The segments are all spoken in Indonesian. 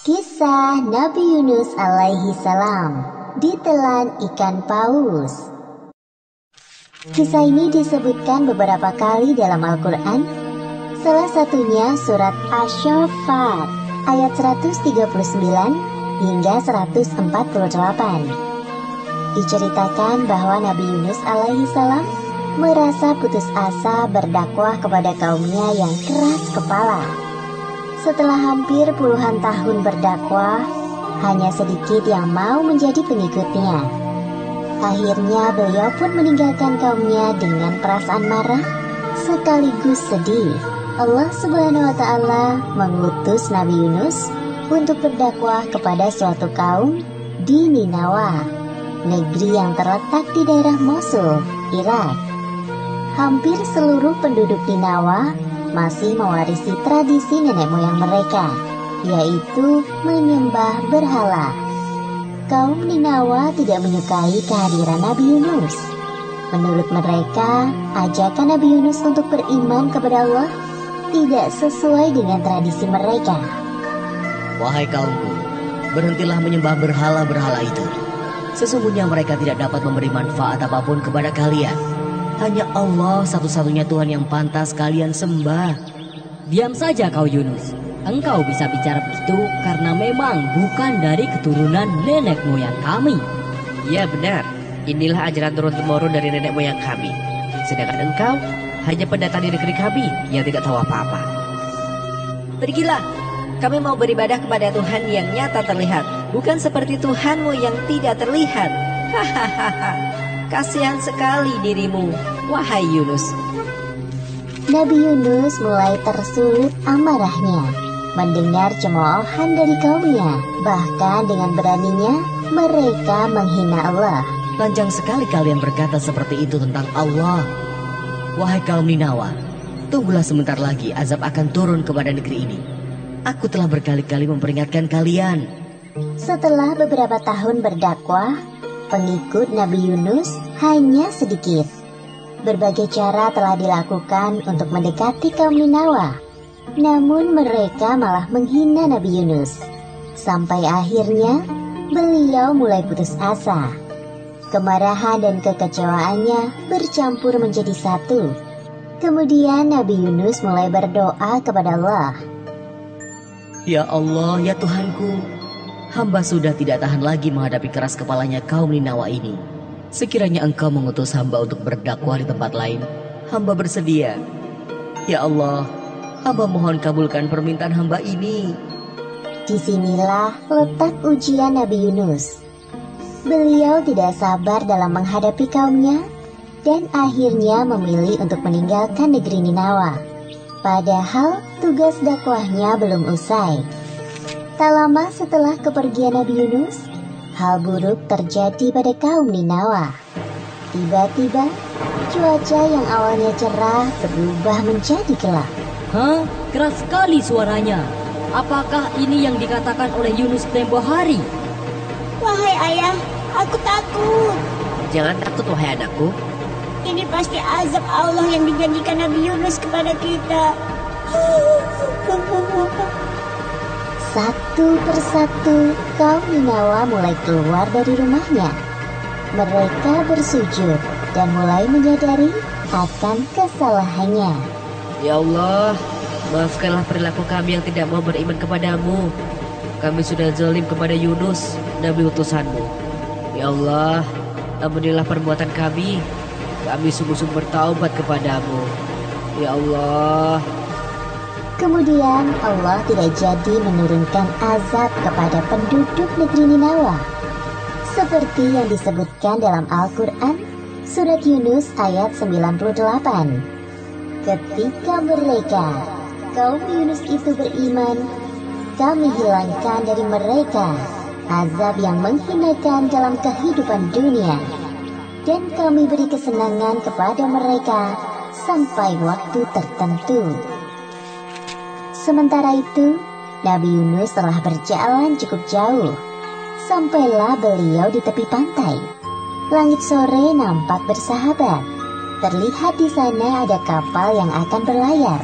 Kisah Nabi Yunus alaihi salam ditelan ikan paus. Kisah ini disebutkan beberapa kali dalam Al-Quran. Salah satunya surat Asy-Syaffat ayat 139 hingga 148. Diceritakan bahwa Nabi Yunus alaihi salam merasa putus asa berdakwah kepada kaumnya yang keras kepala. Setelah hampir puluhan tahun berdakwah, hanya sedikit yang mau menjadi pengikutnya. Akhirnya beliau pun meninggalkan kaumnya dengan perasaan marah sekaligus sedih. Allah Subhanahu wa Ta'ala mengutus Nabi Yunus untuk berdakwah kepada suatu kaum di Ninawa, negeri yang terletak di daerah Mosul, Irak. Hampir seluruh penduduk Ninawa masih mewarisi tradisi nenek moyang mereka, yaitu menyembah berhala. Kaum Ninawa tidak menyukai kehadiran Nabi Yunus. Menurut mereka, ajakan Nabi Yunus untuk beriman kepada Allah tidak sesuai dengan tradisi mereka. Wahai kaumku, berhentilah menyembah berhala-berhala itu. Sesungguhnya mereka tidak dapat memberi manfaat apapun kepada kalian. Hanya Allah satu-satunya Tuhan yang pantas kalian sembah. Diam saja kau Yunus. Engkau bisa bicara begitu karena memang bukan dari keturunan nenek moyang kami. Ya benar, inilah ajaran turun-temurun dari nenek moyang kami. Sedangkan engkau hanya pendatang di negeri kami yang tidak tahu apa-apa. Pergilah, kami mau beribadah kepada Tuhan yang nyata terlihat, bukan seperti Tuhanmu yang tidak terlihat. Hahaha. Kasihan sekali dirimu, wahai Yunus. Nabi Yunus mulai tersulut amarahnya mendengar cemoohan dari kaumnya. Bahkan dengan beraninya mereka menghina Allah. Panjang sekali kalian berkata seperti itu tentang Allah. Wahai kaum Ninawa, tunggulah sebentar lagi azab akan turun kepada negeri ini. Aku telah berkali-kali memperingatkan kalian. Setelah beberapa tahun berdakwah, pengikut Nabi Yunus hanya sedikit. Berbagai cara telah dilakukan untuk mendekati kaum Ninawa, namun mereka malah menghina Nabi Yunus. Sampai akhirnya beliau mulai putus asa. Kemarahan dan kekecewaannya bercampur menjadi satu. Kemudian Nabi Yunus mulai berdoa kepada Allah. Ya Allah, ya Tuhanku, hamba sudah tidak tahan lagi menghadapi keras kepalanya kaum Ninawa ini. Sekiranya engkau mengutus hamba untuk berdakwah di tempat lain, hamba bersedia. Ya Allah, hamba mohon kabulkan permintaan hamba ini. Disinilah letak ujian Nabi Yunus. Beliau tidak sabar dalam menghadapi kaumnya dan akhirnya memilih untuk meninggalkan negeri Ninawa. Padahal tugas dakwahnya belum usai. Tak lama setelah kepergian Nabi Yunus, hal buruk terjadi pada kaum Ninawa. Tiba-tiba, cuaca yang awalnya cerah berubah menjadi gelap. Hah? Keras sekali suaranya. Apakah ini yang dikatakan oleh Yunus tempo hari? Wahai ayah, aku takut. Jangan takut wahai anakku. Ini pasti azab Allah yang dijanjikan Nabi Yunus kepada kita. Satu persatu kaum Ninawa mulai keluar dari rumahnya. Mereka bersujud dan mulai menyadari akan kesalahannya. Ya Allah, maafkanlah perilaku kami yang tidak mau beriman kepadamu. Kami sudah zalim kepada Yunus, Nabi utusanmu. Ya Allah, ampunilah perbuatan kami. Kami sungguh-sungguh bertaubat kepadamu. Ya Allah. Kemudian Allah tidak jadi menurunkan azab kepada penduduk negeri Ninawa. Seperti yang disebutkan dalam Al-Quran, surat Yunus ayat 98. Ketika mereka, kaum Yunus itu beriman, kami hilangkan dari mereka azab yang menghinakan dalam kehidupan dunia. Dan kami beri kesenangan kepada mereka sampai waktu tertentu. Sementara itu, Nabi Yunus telah berjalan cukup jauh. Sampailah beliau di tepi pantai. Langit sore nampak bersahabat. Terlihat di sana ada kapal yang akan berlayar.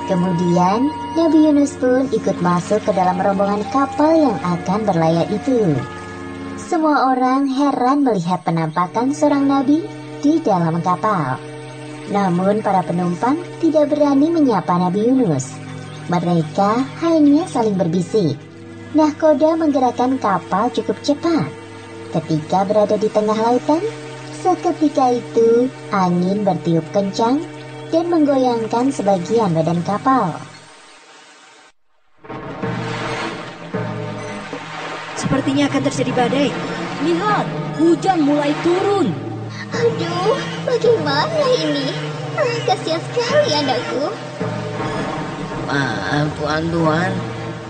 Kemudian Nabi Yunus pun ikut masuk ke dalam rombongan kapal yang akan berlayar itu. Semua orang heran melihat penampakan seorang nabi di dalam kapal. Namun para penumpang tidak berani menyapa Nabi Yunus. Mereka hanya saling berbisik. Nahkoda menggerakkan kapal cukup cepat. Ketika berada di tengah lautan, seketika itu angin bertiup kencang dan menggoyangkan sebagian badan kapal. Sepertinya akan terjadi badai. Lihat, hujan mulai turun. Aduh, bagaimana ini? Kasihan sekali anakku. Maaf tuan-tuan,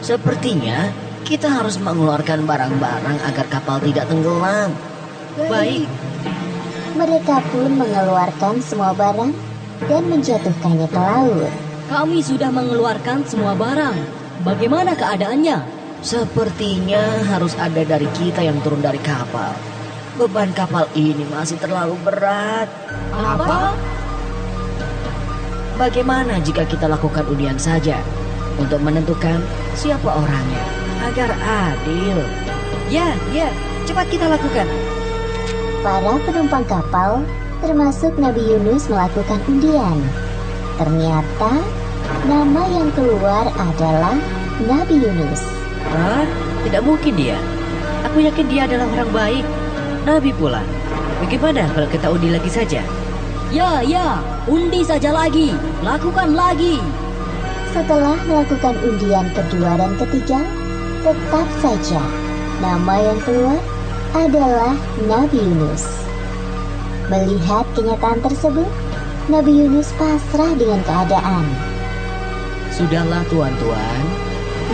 sepertinya kita harus mengeluarkan barang-barang agar kapal tidak tenggelam. Baik. Mereka pun mengeluarkan semua barang dan menjatuhkannya ke laut. Kami sudah mengeluarkan semua barang. Bagaimana keadaannya? Sepertinya harus ada dari kita yang turun dari kapal. Beban kapal ini masih terlalu berat. Apa? Bagaimana jika kita lakukan undian saja untuk menentukan siapa orangnya agar adil? Ya, cepat kita lakukan. Para penumpang kapal, termasuk Nabi Yunus, melakukan undian. Ternyata nama yang keluar adalah Nabi Yunus. Hah? Tidak mungkin dia. Aku yakin dia adalah orang baik. Nabi pula. Bagaimana kalau kita undi lagi saja? Ya, undi saja lagi. Lakukan lagi. Setelah melakukan undian kedua dan ketiga, tetap saja nama yang keluar adalah Nabi Yunus. Melihat kenyataan tersebut, Nabi Yunus pasrah dengan keadaan. Sudahlah tuan-tuan,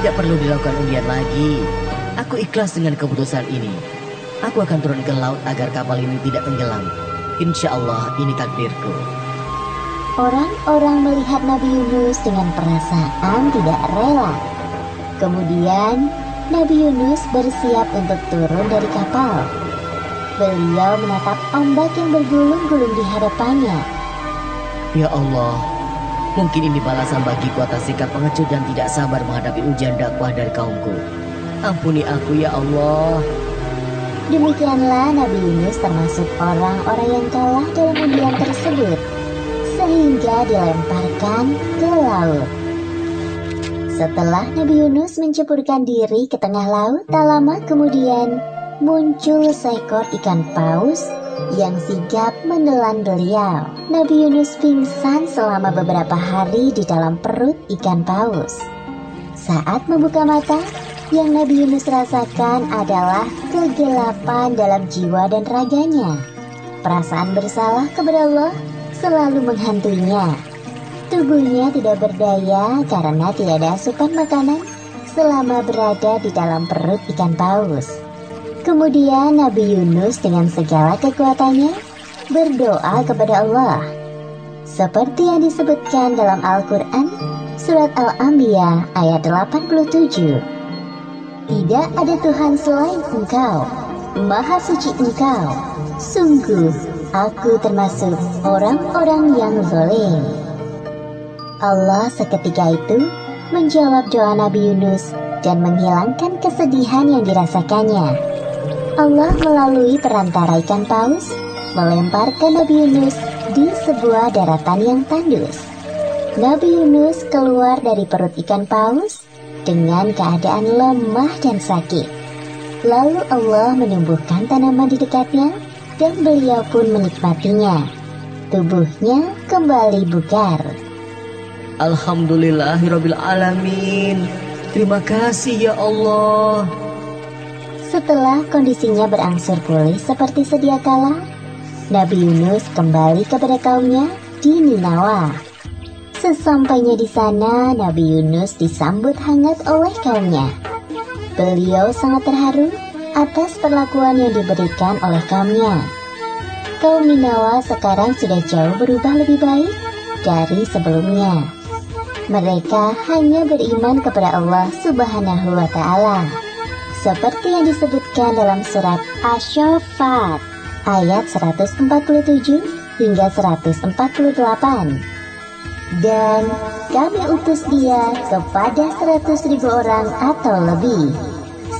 tidak perlu dilakukan undian lagi. Aku ikhlas dengan keputusan ini. Aku akan turun ke laut agar kapal ini tidak tenggelam. Insya Allah ini takdirku. Orang-orang melihat Nabi Yunus dengan perasaan tidak rela. Kemudian Nabi Yunus bersiap untuk turun dari kapal. Beliau menatap ombak yang bergulung-gulung di hadapannya. Ya Allah, mungkin ini balasan bagiku atas sikap pengecut dan tidak sabar menghadapi ujian dakwah dari kaumku. Ampuni aku ya Allah. Demikianlah Nabi Yunus termasuk orang-orang yang kalah dalam undian tersebut, sehingga dilemparkan ke laut. Setelah Nabi Yunus menceburkan diri ke tengah laut, tak lama kemudian muncul seekor ikan paus yang sigap menelan beliau. Nabi Yunus pingsan selama beberapa hari di dalam perut ikan paus. Saat membuka mata, yang Nabi Yunus rasakan adalah kegelapan dalam jiwa dan raganya. Perasaan bersalah kepada Allah selalu menghantuinya. Tubuhnya tidak berdaya karena tidak ada asupan makanan selama berada di dalam perut ikan paus. Kemudian Nabi Yunus dengan segala kekuatannya berdoa kepada Allah. Seperti yang disebutkan dalam Al-Quran, Surat Al-Anbiya ayat 87. Tidak ada Tuhan selain Engkau, Maha Suci Engkau. Sungguh, aku termasuk orang-orang yang zalim. Allah seketika itu menjawab doa Nabi Yunus dan menghilangkan kesedihan yang dirasakannya. Allah melalui perantara ikan paus melemparkan Nabi Yunus di sebuah daratan yang tandus. Nabi Yunus keluar dari perut ikan paus dengan keadaan lemah dan sakit. Lalu Allah menumbuhkan tanaman di dekatnya dan beliau pun menikmatinya. Tubuhnya kembali bugar. Alhamdulillahirabbil alamin. Terima kasih ya Allah. Setelah kondisinya berangsur pulih seperti sedia kala, Nabi Yunus kembali kepada kaumnya di Ninawa. Sesampainya di sana, Nabi Yunus disambut hangat oleh kaumnya. Beliau sangat terharu atas perlakuan yang diberikan oleh kaumnya. Kaum Ninawa sekarang sudah jauh berubah lebih baik dari sebelumnya. Mereka hanya beriman kepada Allah Subhanahu wa Ta'ala, seperti yang disebutkan dalam surat Asy-Syaffat ayat 147 hingga 148. Dan kami utus dia kepada 100.000 orang atau lebih,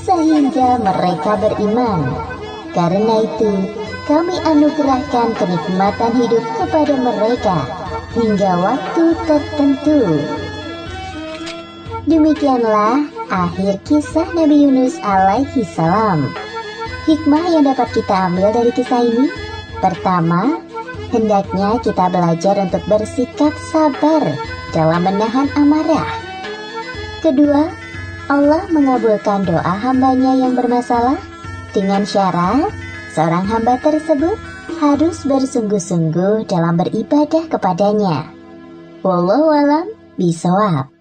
sehingga mereka beriman. Karena itu, kami anugerahkan kenikmatan hidup kepada mereka hingga waktu tertentu. Demikianlah akhir kisah Nabi Yunus alaihi salam. Hikmah yang dapat kita ambil dari kisah ini: pertama, hendaknya kita belajar untuk bersikap sabar dalam menahan amarah. Kedua, Allah mengabulkan doa hambanya yang bermasalah dengan syarat seorang hamba tersebut harus bersungguh-sungguh dalam beribadah kepadanya. Wallahu a'lam bishawab.